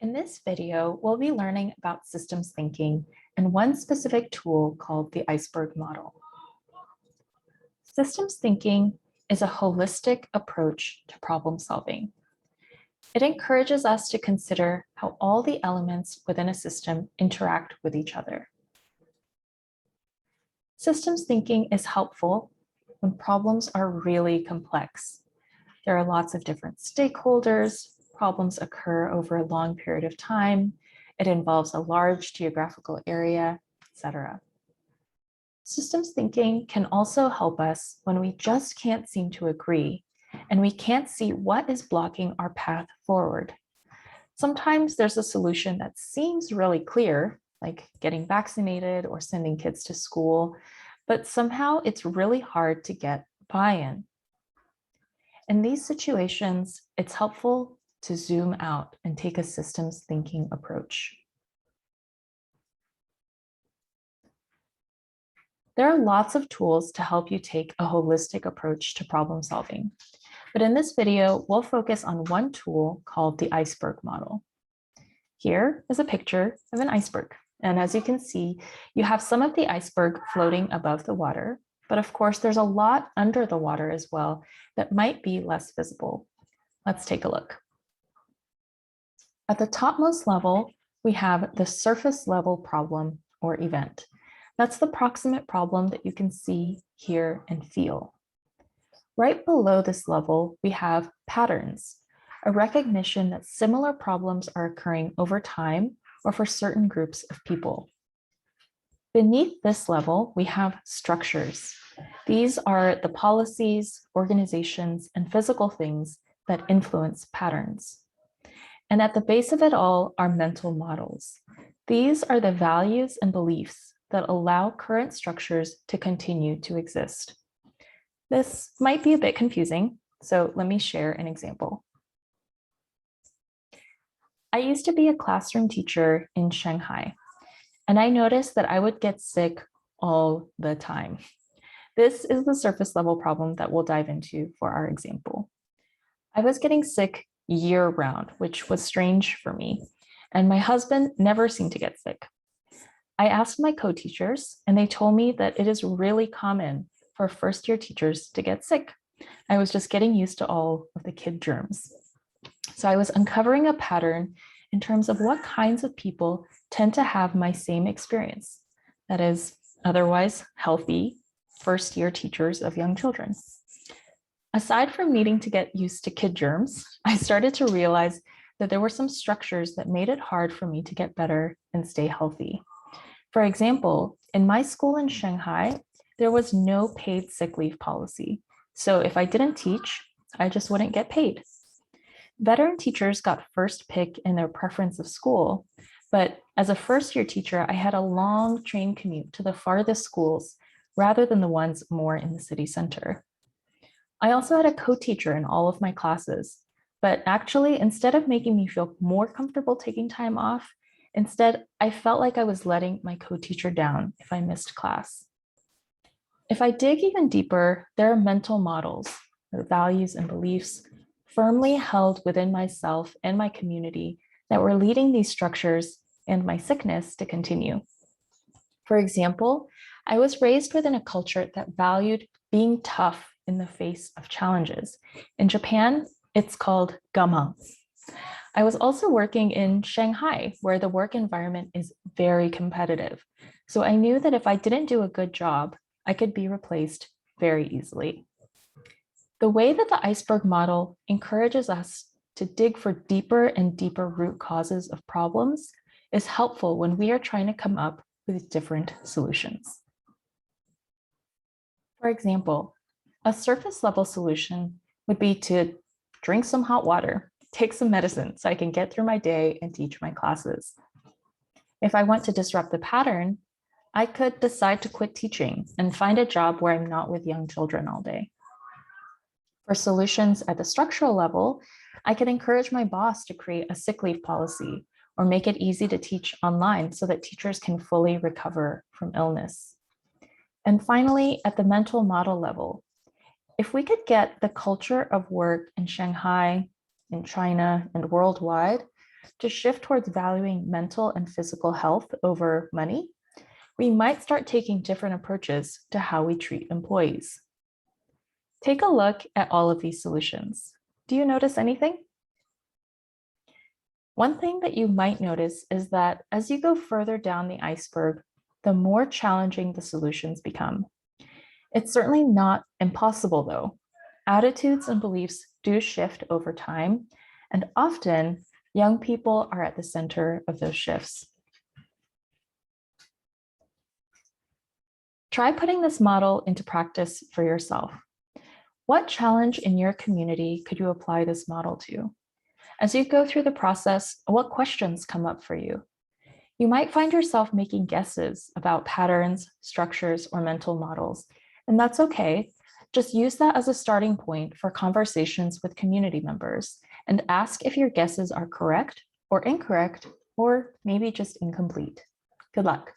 In this video, we'll be learning about systems thinking and one specific tool called the Iceberg Model. Systems thinking is a holistic approach to problem solving. It encourages us to consider how all the elements within a system interact with each other. Systems thinking is helpful when problems are really complex. There are lots of different stakeholders, problems occur over a long period of time, it involves a large geographical area, etc. Systems thinking can also help us when we just can't seem to agree and we can't see what is blocking our path forward. Sometimes there's a solution that seems really clear, like getting vaccinated or sending kids to school, but somehow it's really hard to get buy-in. In these situations, it's helpful to zoom out and take a systems thinking approach. There are lots of tools to help you take a holistic approach to problem solving, but in this video, we'll focus on one tool called the Iceberg Model. Here is a picture of an iceberg, and as you can see, you have some of the iceberg floating above the water, but of course, there's a lot under the water as well that might be less visible. Let's take a look. At the topmost level, we have the surface level problem or event. That's the proximate problem that you can see, hear, and feel. Right below this level, we have patterns, a recognition that similar problems are occurring over time or for certain groups of people. Beneath this level, we have structures. These are the policies, organizations, and physical things that influence patterns. And at the base of it all are mental models. These are the values and beliefs that allow current structures to continue to exist. This might be a bit confusing, so let me share an example. I used to be a classroom teacher in Shanghai, and I noticed that I would get sick all the time. This is the surface level problem that we'll dive into for our example. I was getting sick year-round, which was strange for me, and my husband never seemed to get sick. I asked my co-teachers, and they told me that it is really common for first-year teachers to get sick. I was just getting used to all of the kid germs. So I was uncovering a pattern in terms of what kinds of people tend to have my same experience, that is, otherwise healthy first-year teachers of young children. Aside from needing to get used to kid germs, I started to realize that there were some structures that made it hard for me to get better and stay healthy. For example, in my school in Shanghai, there was no paid sick leave policy. So if I didn't teach, I just wouldn't get paid. Veteran teachers got first pick in their preference of school, but as a first-year teacher, I had a long train commute to the farthest schools rather than the ones more in the city center. I also had a co-teacher in all of my classes, but actually, instead of making me feel more comfortable taking time off, instead, I felt like I was letting my co-teacher down if I missed class. If I dig even deeper, there are mental models, or values and beliefs, firmly held within myself and my community that were leading these structures and my sickness to continue. For example, I was raised within a culture that valued being tough in the face of challenges. In Japan, it's called gaman. I was also working in Shanghai, where the work environment is very competitive. So I knew that if I didn't do a good job, I could be replaced very easily. The way that the Iceberg Model encourages us to dig for deeper and deeper root causes of problems is helpful when we are trying to come up with different solutions. For example, a surface level solution would be to drink some hot water, take some medicine so I can get through my day and teach my classes. If I want to disrupt the pattern, I could decide to quit teaching and find a job where I'm not with young children all day. For solutions at the structural level, I could encourage my boss to create a sick leave policy or make it easy to teach online so that teachers can fully recover from illness. And finally, at the mental model level, if we could get the culture of work in Shanghai, in China, and worldwide to shift towards valuing mental and physical health over money, we might start taking different approaches to how we treat employees. Take a look at all of these solutions. Do you notice anything? One thing that you might notice is that as you go further down the iceberg, the more challenging the solutions become. It's certainly not impossible, though. Attitudes and beliefs do shift over time, and often young people are at the center of those shifts. Try putting this model into practice for yourself. What challenge in your community could you apply this model to? As you go through the process, what questions come up for you? You might find yourself making guesses about patterns, structures, or mental models, and that's okay. Just use that as a starting point for conversations with community members and ask if your guesses are correct or incorrect, or maybe just incomplete. Good luck.